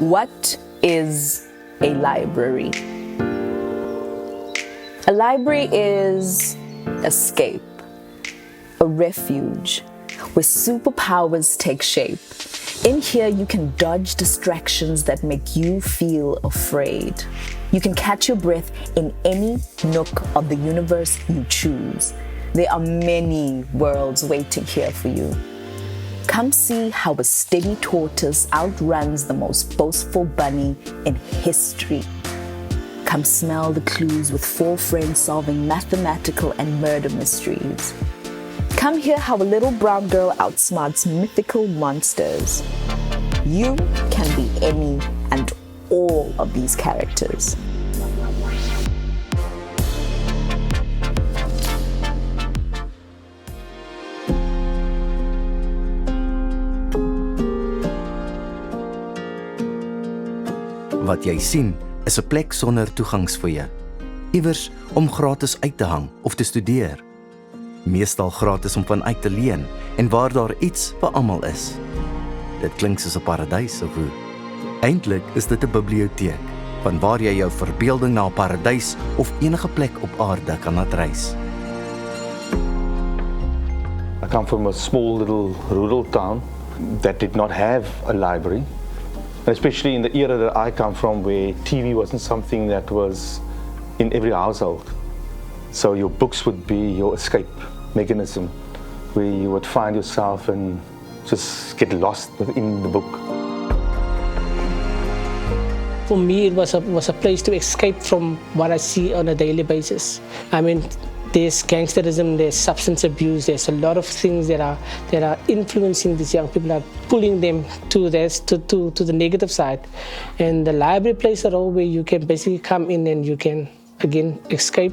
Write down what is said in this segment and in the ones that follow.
What is a library? A library is escape, a refuge where superpowers take shape. In here, you can dodge distractions that make you feel afraid. You can catch your breath in any nook of the universe you choose. There are many worlds waiting here for you. Come see how a steady tortoise outruns the most boastful bunny in history. Come smell the clues with 4 friends solving mathematical and murder mysteries. Come hear how a little brown girl outsmarts mythical monsters. You can be any and all of these characters. Wat jy sien is 'n plek sonder toegangsfoëye. Iewers om gratis uit te hang of te studeer. Meestal gratis om van uit te leen en waar daar iets vir almal is. Dit klink soos 'n paradys of hoe? Eintlik is dit 'n biblioteek, van waar jy jou verbeelding na 'n paradys of enige plek op aarde kan laat reis. I come from a small little rural town that did not have a library. Especially in the era that I come from, where TV wasn't something that was in every household. So your books would be your escape mechanism, where you would find yourself and just get lost within the book. For me, it was a place to escape from what I see on a daily basis. I mean, there's gangsterism, there's substance abuse, there's a lot of things that are influencing these young people, are pulling them to the negative side. And the library plays a role where you can basically come in and you can, again, escape.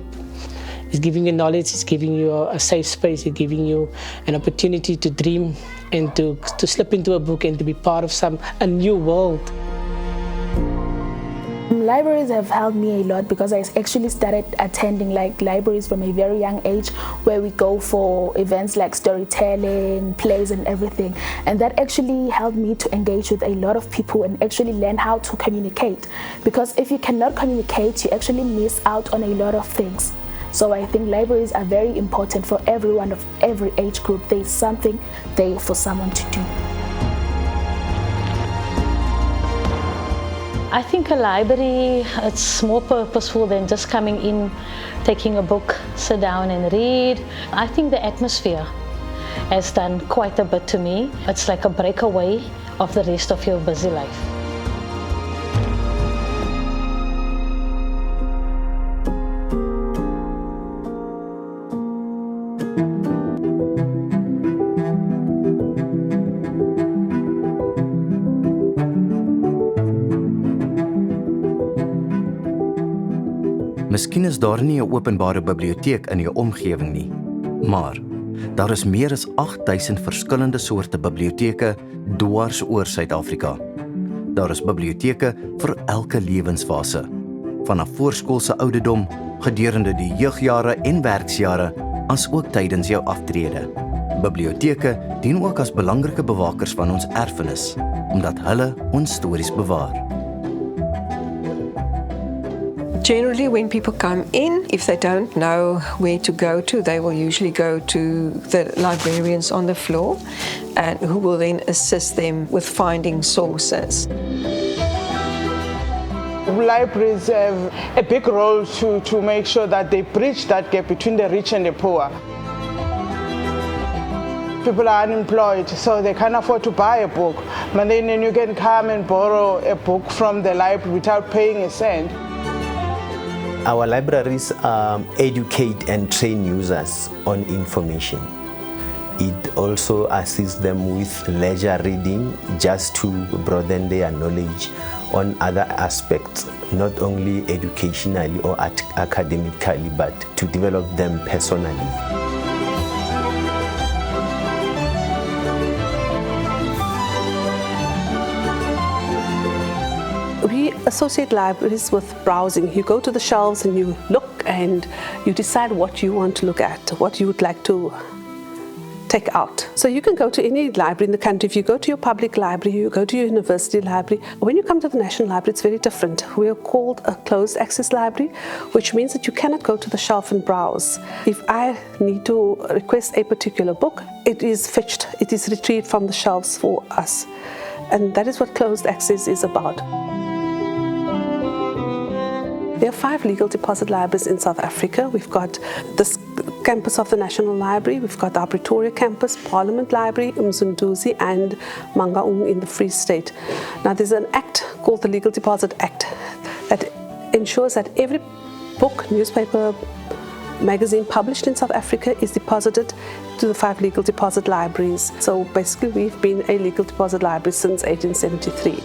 It's giving you knowledge, it's giving you a safe space, it's giving you an opportunity to dream and to slip into a book and to be part of a new world. Libraries have helped me a lot because I actually started attending libraries from a very young age, where we go for events like storytelling, plays and everything. And that actually helped me to engage with a lot of people and actually learn how to communicate. Because if you cannot communicate, you actually miss out on a lot of things. So I think libraries are very important for everyone of every age group. There's something there for someone to do. I think a library, it's more purposeful than just coming in, taking a book, sit down and read. I think the atmosphere has done quite a bit to me. It's like a breakaway of the rest of your busy life. Miskien is daar nie 'n openbare biblioteek in jou omgewing nie, maar daar is meer as 8000 verskillende soorte biblioteke dwars oor Suid-Afrika. Daar is biblioteke vir elke lewensfase, vanaf voorskoolse ouderdom, gedurende die jeugjare en werksjare, as ook tydens jou aftrede. Biblioteke dien ook as belangrike bewakers van ons erfenis, omdat hulle ons stories bewaar. Generally, when people come in, if they don't know where to go to, they will usually go to the librarians on the floor, and who will then assist them with finding sources. Libraries have a big role to make sure that they bridge that gap between the rich and the poor. People are unemployed, so they can't afford to buy a book. But then you can come and borrow a book from the library without paying a cent. Our libraries educate and train users on information. It also assists them with leisure reading, just to broaden their knowledge on other aspects, not only educationally or academically, but to develop them personally. We associate libraries with browsing. You go to the shelves and you look and you decide what you want to look at, what you would like to take out. So you can go to any library in the country. If you go to your public library, you go to your university library. When you come to the National Library, it's very different. We are called a closed access library, which means that you cannot go to the shelf and browse. If I need to request a particular book, it is fetched, it is retrieved from the shelves for us. And that is what closed access is about. There are 5 legal deposit libraries in South Africa. We've got this campus of the National Library, we've got our Pretoria campus, Parliament Library, Umsunduzi, and Mangaung in the Free State. Now there's an act called the Legal Deposit Act that ensures that every book, newspaper, magazine published in South Africa is deposited to the 5 legal deposit libraries. So basically we've been a legal deposit library since 1873.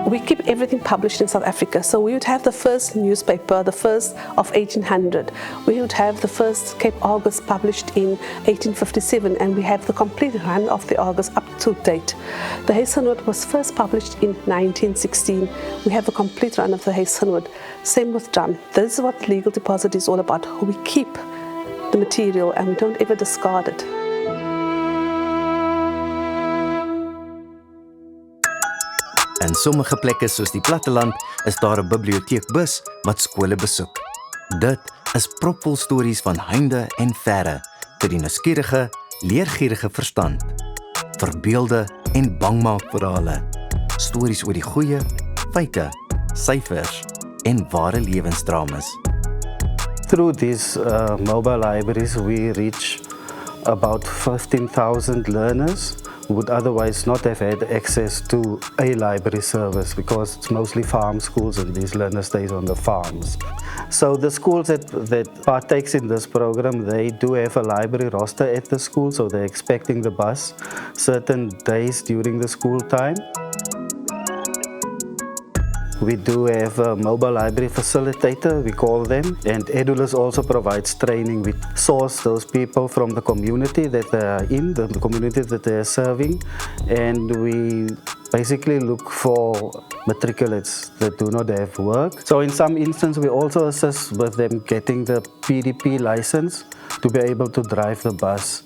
We keep everything published in South Africa. So we would have the first newspaper, the first of 1800. We would have the first Cape Argus published in 1857, and we have the complete run of the Argus up to date. The Hazelwood was first published in 1916. We have the complete run of the Hazelwood. Same with Drum. This is what legal deposit is all about. We keep the material and we don't ever discard it. In sommige plekke soos die platteland is daar 'n biblioteekbus wat skole besoek. Dit is propvol stories van heinde en verre vir die nuuskierige, leergierige verstand. Verbeelde en bangmaakverhale. Stories oor die goeie, feite, syfers en ware lewensdramas. Through these mobile libraries, we reach about 15,000 learners who would otherwise not have had access to a library service because it's mostly farm schools and these learners stay on the farms. So the schools that partakes in this program, they do have a library roster at the school, so they're expecting the bus certain days during the school time. We do have a mobile library facilitator, we call them, and Edulus also provides training. We source those people from the community that they are in, the community that they are serving, and we basically look for matriculates that do not have work. So in some instances, we also assist with them getting the PDP license to be able to drive the bus.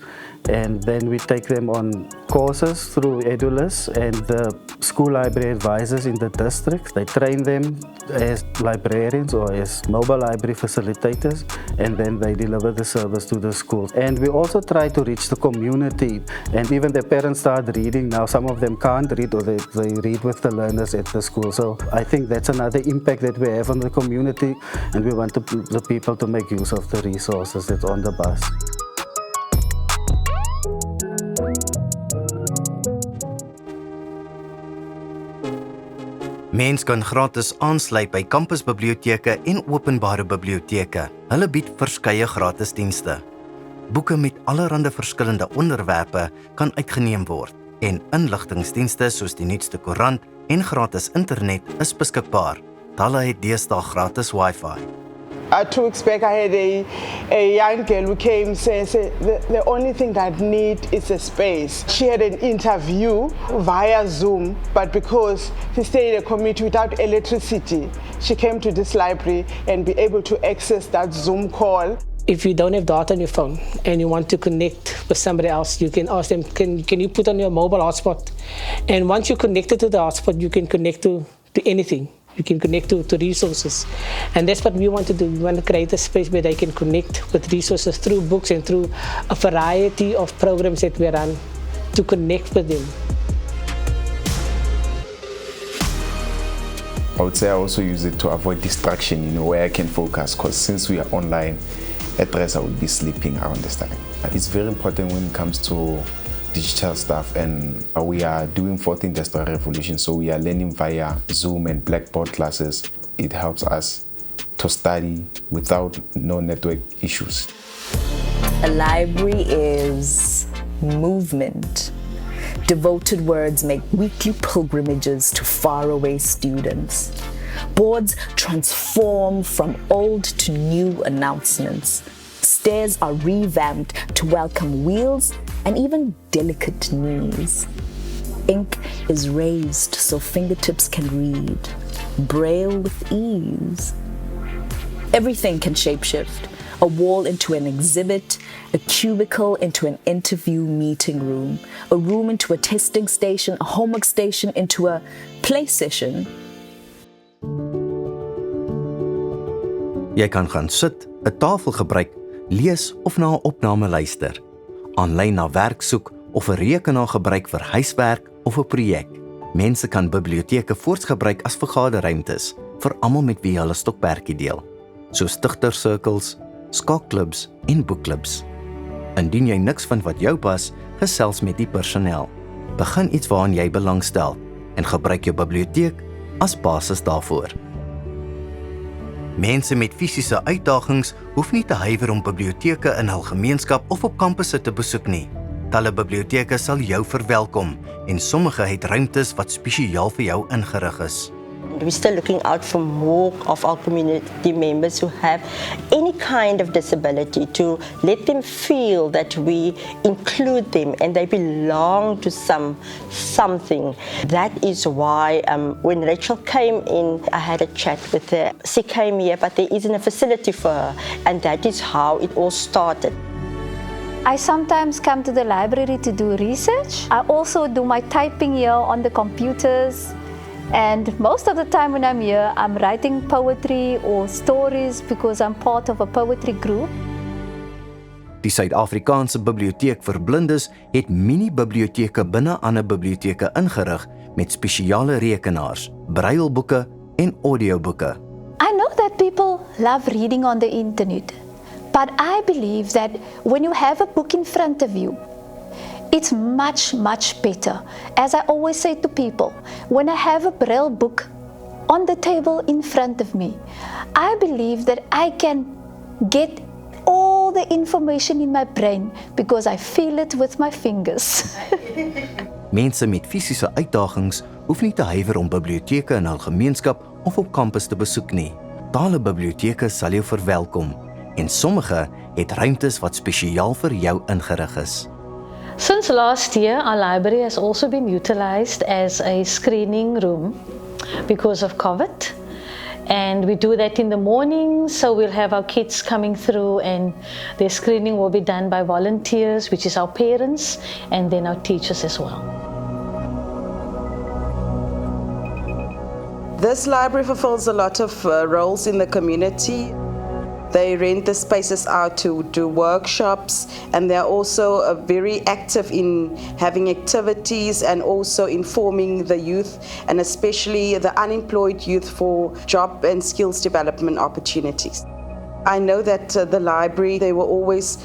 And then we take them on courses through Edulus and the school library advisors in the district. They train them as librarians or as mobile library facilitators, and then they deliver the service to the schools. And we also try to reach the community, and even the parents start reading now. Some of them can't read, or they read with the learners at the school. So I think that's another impact that we have on the community, and we want the people to make use of the resources that's on the bus. Mens kan gratis aansluit by kampusbiblioteke en openbare biblioteke. Hulle bied verskeie gratis dienste. Boeke met allerlei verskillende onderwerpe kan uitgeneem word en inligtingdienste soos die nuutste koerant en gratis internet is beskikbaar. Talle het deesdae gratis Wi-Fi. 2 weeks back, I had a young girl who came saying, the only thing that I need is a space. She had an interview via Zoom, but because she stayed in a community without electricity, she came to this library and be able to access that Zoom call. If you don't have data on your phone and you want to connect with somebody else, you can ask them, can you put on your mobile hotspot? And once you're connected to the hotspot, you can connect to anything. You can connect to resources. And that's what we want to do. We want to create a space where they can connect with resources through books and through a variety of programs that we run to connect with them. I would say I also use it to avoid distraction, where I can focus, because since we are online, at rest I would be sleeping around this time. It's very important when it comes to digital stuff, and we are doing 4th Industrial Revolution, so we are learning via Zoom and Blackboard classes. It helps us to study without no network issues. A library is movement. Devoted words make weekly pilgrimages to faraway students. Boards transform from old to new announcements. Stairs are revamped to welcome wheels and even delicate knees. Ink is raised so fingertips can read. Braille with ease. Everything can shapeshift. a wall into an exhibit, a cubicle into an interview meeting room, a room into a testing station, a homework station into a play session. Jy kan gaan sit, 'n tafel gebruik, lees of na 'n opname luister, aanlyn na werk soek of 'n rekenaar gebruik vir huiswerk of 'n projek. Mense kan biblioteke voorts gebruik as vergaderruimtes vir almal met wie hulle stokperdjie deel, soos digtersirkels, skaakklubs en boekklubs. Indien jy niks vind wat jou pas, gesels met die personeel. Begin iets waaraan jy belangstel en gebruik jou biblioteek as basis daarvoor. Mense met fisiese uitdagings hoef nie te huiwer om biblioteke in hul gemeenskap of op kampusse te besoek nie. Talle biblioteke sal jou verwelkom en sommige het ruimtes wat spesiaal vir jou ingerig is. We're still looking out for more of our community members who have any kind of disability, to let them feel that we include them and they belong to something. That is why when Rachel came in, I had a chat with her. She came here, but there isn't a facility for her, and that is how it all started. I sometimes come to the library to do research. I also do my typing here on the computers. And most of the time when I'm here, I'm writing poetry or stories because I'm part of a poetry group. Die Suid-Afrikaanse Biblioteek vir Blindes het mini-biblioteke binne ander biblioteke ingerig met spesiale rekenaars, brailboeke en audioboeke. I know that people love reading on the internet, but I believe that when you have a book in front of you, it's much, much better. As I always say to people, when I have a braille book on the table in front of me, I believe that I can get all the information in my brain because I feel it with my fingers. Mense met fisiese uitdagings hoef nie te huiwer om biblioteke in hul gemeenskap of op kampus te besoek nie. Tale biblioteke sal jou verwelkom en sommige het ruimtes wat spesiaal vir jou ingerig is. Since last year, our library has also been utilized as a screening room because of COVID. And we do that in the morning, so we'll have our kids coming through and their screening will be done by volunteers, which is our parents, and then our teachers as well. This library fulfills a lot of roles in the community. They rent the spaces out to do workshops, and they're also very active in having activities and also informing the youth, and especially the unemployed youth, for job and skills development opportunities. I know that the library, there were always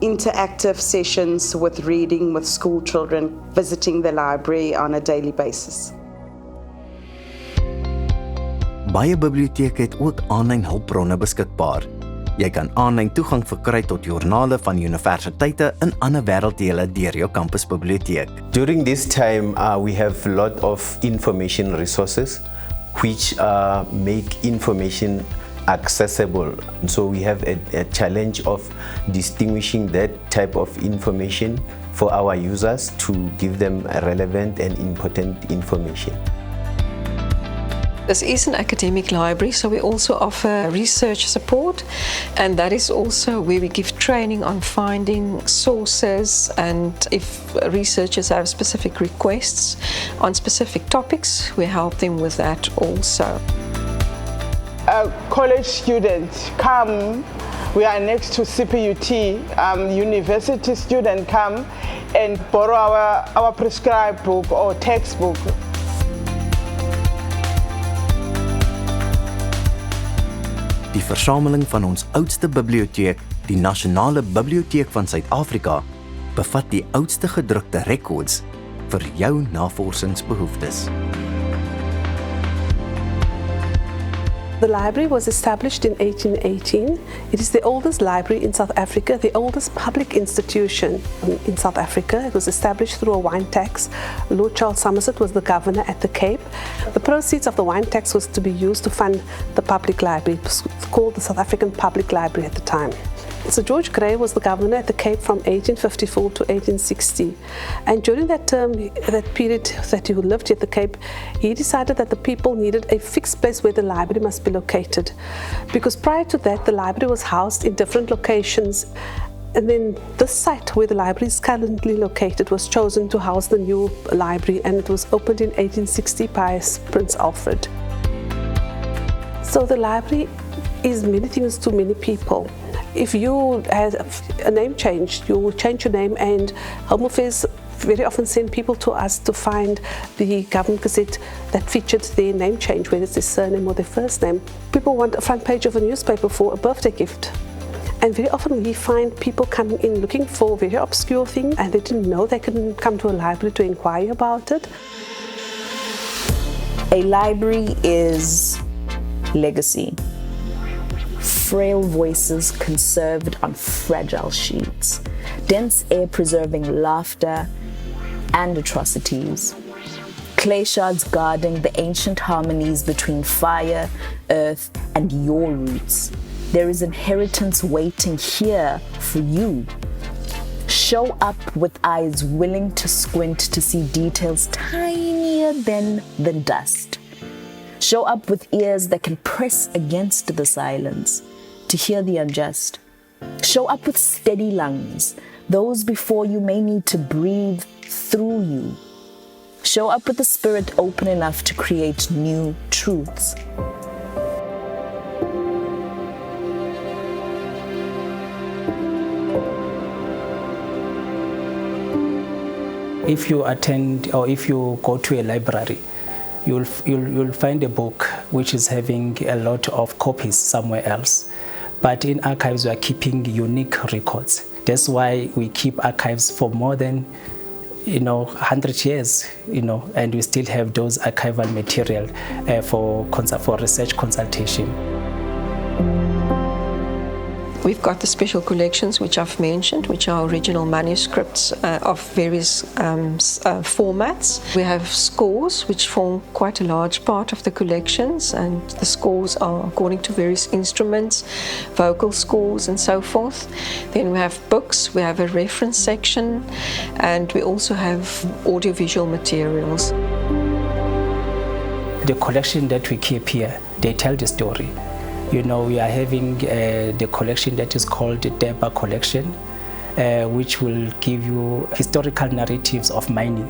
interactive sessions with reading with school children visiting the library on a daily basis. Baie biblioteke het ook aanlyn hulpbronne beskikbaar. Jy kan aanlyn toegang verkry tot joernale van universiteite in ander wêrelddele deur jou kampusbiblioteek. During this time, we have a lot of information resources which make information accessible. So we have a challenge of distinguishing that type of information for our users to give them relevant and important information. This is an academic library, so we also offer research support, and that is also where we give training on finding sources, and if researchers have specific requests on specific topics, we help them with that also. College students come, we are next to CPUT, university students come and borrow our prescribed book or textbook. Die versameling van ons oudste biblioteek, die Nasionale Biblioteek van Suid-Afrika, bevat die oudste gedrukte rekords vir jou navorsingsbehoeftes. The library was established in 1818. It is the oldest library in South Africa, the oldest public institution in South Africa. It was established through a wine tax. Lord Charles Somerset was the governor at the Cape. The proceeds of the wine tax was to be used to fund the public library. It was called the South African Public Library at the time. So George Grey was the governor at the Cape from 1854 to 1860. And during that term, that period that he lived at the Cape, he decided that the people needed a fixed place where the library must be located. Because prior to that, the library was housed in different locations. And then this site where the library is currently located was chosen to house the new library, and it was opened in 1860 by Prince Alfred. So the library is many things to many people. If you have a name change, you change your name, and Home Affairs very often send people to us to find the government gazette that featured their name change, whether it's their surname or their first name. People want a front page of a newspaper for a birthday gift. And very often we find people coming in looking for very obscure things, and they didn't know they can come to a library to inquire about it. A library is legacy. Frail voices conserved on fragile sheets, dense air preserving laughter and atrocities, clay shards guarding the ancient harmonies between fire, earth, and your roots. There is inheritance waiting here for you. Show up with eyes willing to squint to see details tinier than the dust. Show up with ears that can press against the silence to hear the unjust. Show up with steady lungs. Those before you may need to breathe through you. Show up with a spirit open enough to create new truths. If you attend or if you go to a library, you'll find a book which is having a lot of copies somewhere else. But in archives, we are keeping unique records. That's why we keep archives for more than 100 years, and we still have those archival material for research consultation. We've got the special collections, which I've mentioned, which are original manuscripts of various formats. We have scores, which form quite a large part of the collections, and the scores are according to various instruments, vocal scores and so forth. Then we have books, we have a reference section, and we also have audiovisual materials. The collection that we keep here, they tell the story. We are having the collection that is called the Deba collection, which will give you historical narratives of mining.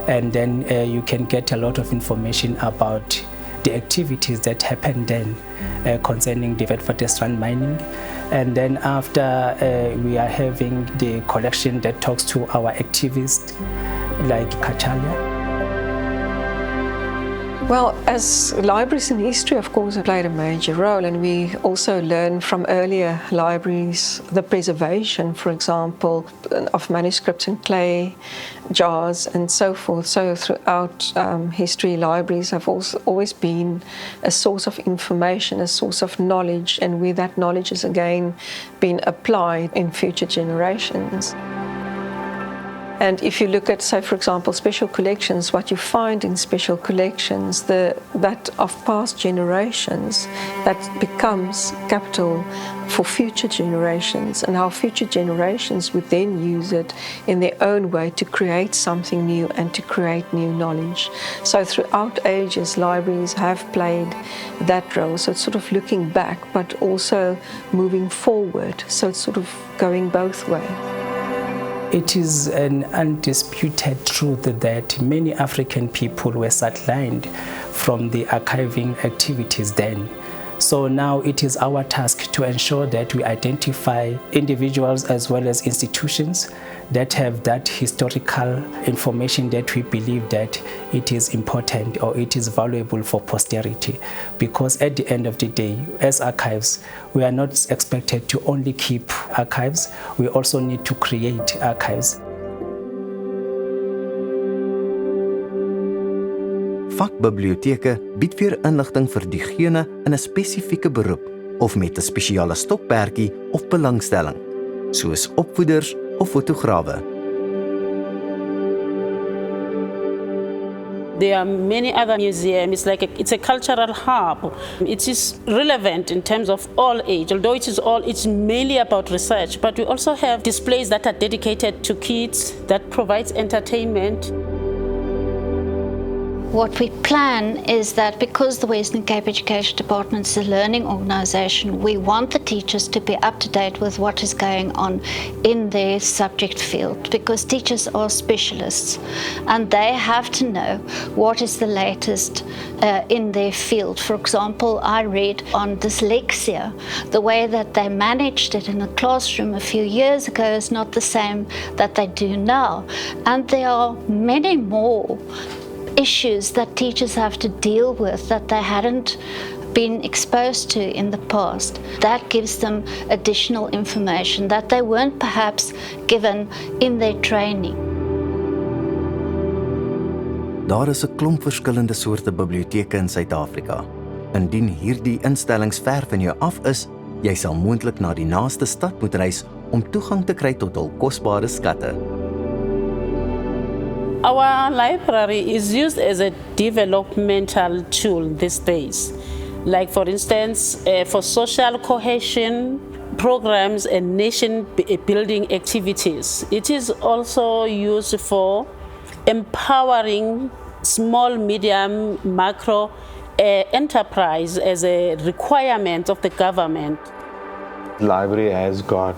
And then you can get a lot of information about the activities that happened then concerning the Witwatersrand mining. And then after, we are having the collection that talks to our activists like Kachalia. Well, as libraries in history, of course, have played a major role, and we also learn from earlier libraries the preservation, for example, of manuscripts in clay jars and so forth. So throughout history, libraries have also always been a source of information, a source of knowledge, and where that knowledge is again being applied in future generations. And if you look at, say, for example, special collections, what you find in special collections, that of past generations, that becomes capital for future generations, and how future generations would then use it in their own way to create something new and to create new knowledge. So throughout ages, libraries have played that role. So it's sort of looking back, but also moving forward. So it's sort of going both ways. It is an undisputed truth that many African people were sidelined from the archiving activities then. So now it is our task to ensure that we identify individuals as well as institutions that have that historical information that we believe that it is important or it is valuable for posterity. Because at the end of the day, as archives, we are not expected to only keep archives, we also need to create archives. Vakbiblioteke bied weer inligting vir diegene in 'n spesifieke beroep of met 'n spesiale stokperdjie of belangstelling, soos opvoeders of fotograwe. There are many other museums. It's a cultural hub. It is relevant in terms of all age, although it's mainly about research. But we also have displays that are dedicated to kids, that provides entertainment. What we plan is that because the Western Cape Education Department is a learning organisation, we want the teachers to be up to date with what is going on in their subject field, because teachers are specialists and they have to know what is the latest in their field. For example, I read on dyslexia. The way that they managed it in a classroom a few years ago is not the same that they do now. And there are many more issues that teachers have to deal with that they hadn't been exposed to in the past. That gives them additional information that they weren't perhaps given in their training. Daar is 'n klomp verskillende soorte biblioteke in Suid-Afrika. Indien hierdie instellings ver van jou af is, jy sal moontlik na die naaste stad moet reis om toegang te kry tot hul kosbare skatte. Our library is used as a developmental tool these days. Like for instance, for social cohesion programs and nation building activities. It is also used for empowering small, medium, macro enterprise as a requirement of the government. The library has got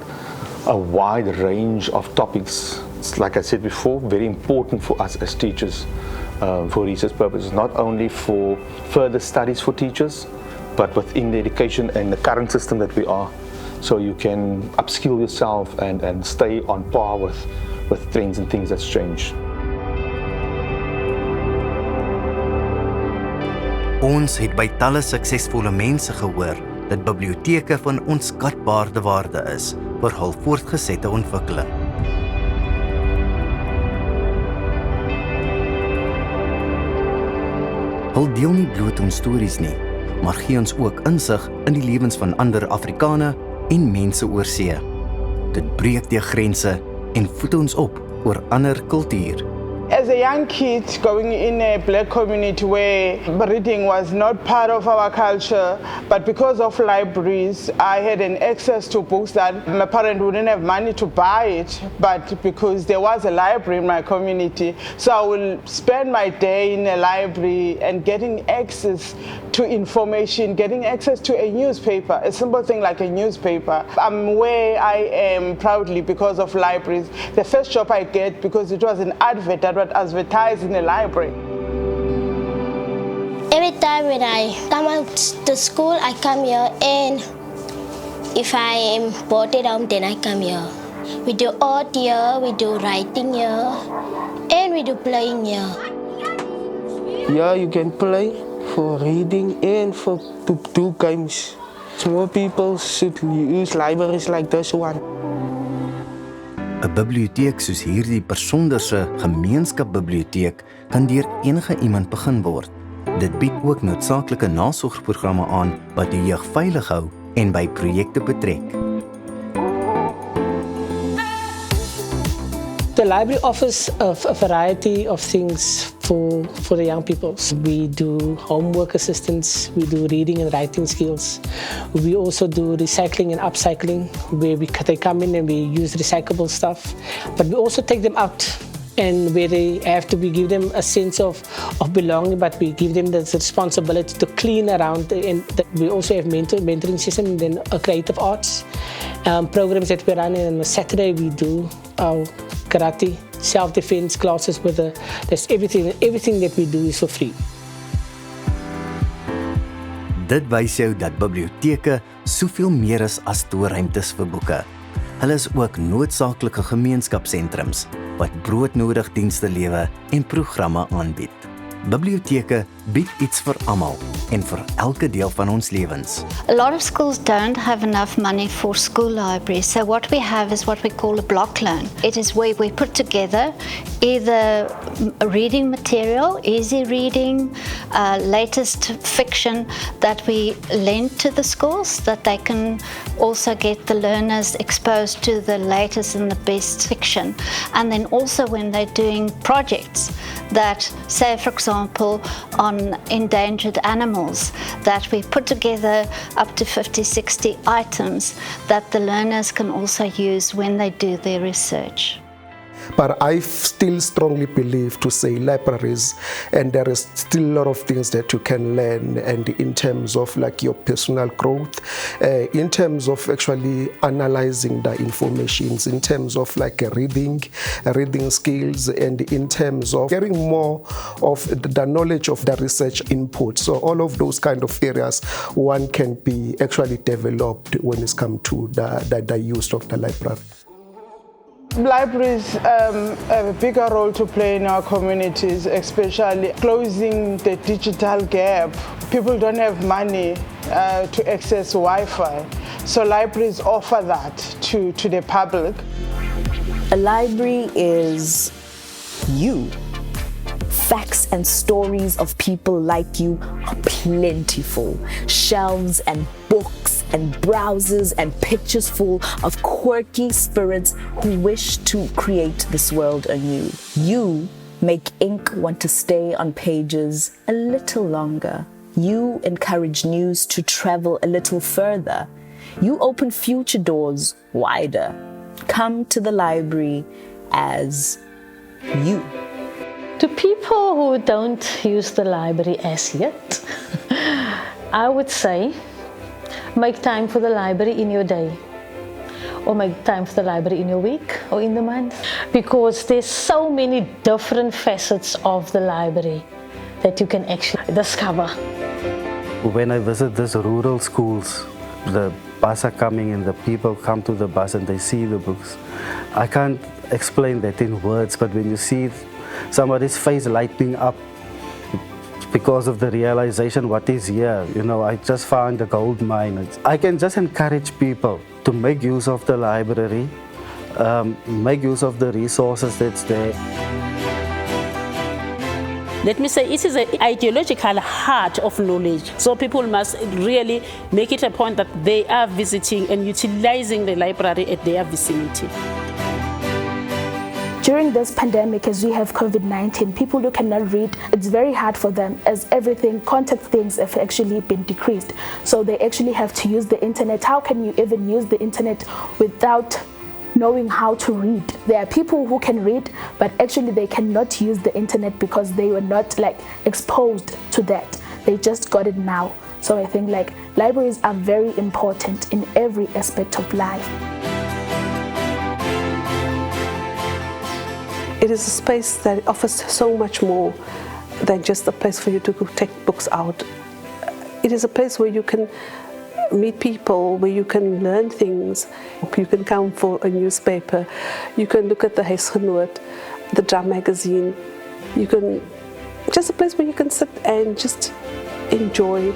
a wide range of topics. It's, like I said before, very important for us as teachers for research purposes, not only for further studies for teachers, but within the education and the current system that we are. So you can upskill yourself and stay on par with trends and things that's changed. Ons het by talle suksesvolle mense gehoor dat biblioteke van onskatbare waarde is vir hul voortgesette ontwikkeling. Hul deel nie bloot ons stories nie, maar gee ons ook insig in die lewens van ander Afrikane en mense oor see. Dit breek die grense en voed ons op oor ander kultuur. As a young kid growing in a black community where reading was not part of our culture, but because of libraries, I had an access to books that my parents wouldn't have money to buy it, but because there was a library in my community, so I will spend my day in a library and getting access to information, getting access to a newspaper, a simple thing like a newspaper. I'm where I am proudly because of libraries. The first job I get because it was an advert that was advertised in a library. Every time when I come out to school, I come here, and if I am bored at home, then I come here. We do art here, we do writing here, and we do playing here. Yeah, you can play for reading and for to do games. More people should use libraries like this one. 'n Biblioteek soos hierdie besonderse gemeenskapbiblioteek kan deur enige iemand begin word. Dit bied ook noodsaaklike nasorgprogramme aan wat die jeug veilig hou en by projekte betrek. The library offers a variety of things for the young people. We do homework assistance, we do reading and writing skills. We also do recycling and upcycling, where they come in and we use recyclable stuff. But we also take them out, and where they have to, we give them a sense of belonging, but we give them the responsibility to clean around. And we also have mentoring system, and then creative arts programs that we run. And on a Saturday we do our karate, self-defense classes with there's everything that we do is for free. Dit wys jou dat biblioteke soveel meer is as toeruimtes vir boeke. Hulle is ook noodsaaklike gemeenskapsentrums wat broodnodig dienste lewe en programme aanbied. Biblioteke bied iets vir almal en vir elke deel van ons lewens. A lot of schools don't have enough money for school libraries, so what we have is what we call a block loan. It is where we put together either reading material, easy reading, latest fiction that we lend to the schools, that they can also get the learners exposed to the latest and the best fiction. And then also when they're doing projects, that, say for example, on endangered animals, that we put together up to 50, 60 items that the learners can also use when they do their research. But I still strongly believe to say libraries, and there is still a lot of things that you can learn, and in terms of like your personal growth, in terms of actually analyzing the informations, in terms of like reading skills, and in terms of getting more of the knowledge of the research input. So all of those kind of areas one can be actually developed when it's come to the use of the library. Libraries have a bigger role to play in our communities, especially closing the digital gap. People don't have money to access Wi-Fi, so libraries offer that to the public. A library is you. Facts and stories of people like you are plentiful. Shelves and books and browsers and pictures full of quirky spirits who wish to create this world anew. You make ink want to stay on pages a little longer. You encourage news to travel a little further. You open future doors wider. Come to the library as you. To people who don't use the library as yet, I would say make time for the library in your day, or make time for the library in your week or in the month, because there's so many different facets of the library that you can actually discover. When I visit these rural schools, the bus are coming and the people come to the bus and they see the books. I can't explain that in words, but when you see somebody's face lighting up because of the realization what is here, you know, I just found a gold mine. I can just encourage people to make use of the library, make use of the resources that's there. Let me say, it is an ideological heart of knowledge. So people must really make it a point that they are visiting and utilizing the library at their vicinity. During this pandemic, as we have COVID-19, people who cannot read, it's very hard for them, as everything, contact things have actually been decreased. So they actually have to use the internet. How can you even use the internet without knowing how to read? There are people who can read, but actually they cannot use the internet because they were not like exposed to that. They just got it now. So I think like libraries are very important in every aspect of life. It is a space that offers so much more than just a place for you to go take books out. It is a place where you can meet people, where you can learn things. You can come for a newspaper, you can look at the Huisgenoot, the Drum magazine. You can, just a place where you can sit and just enjoy.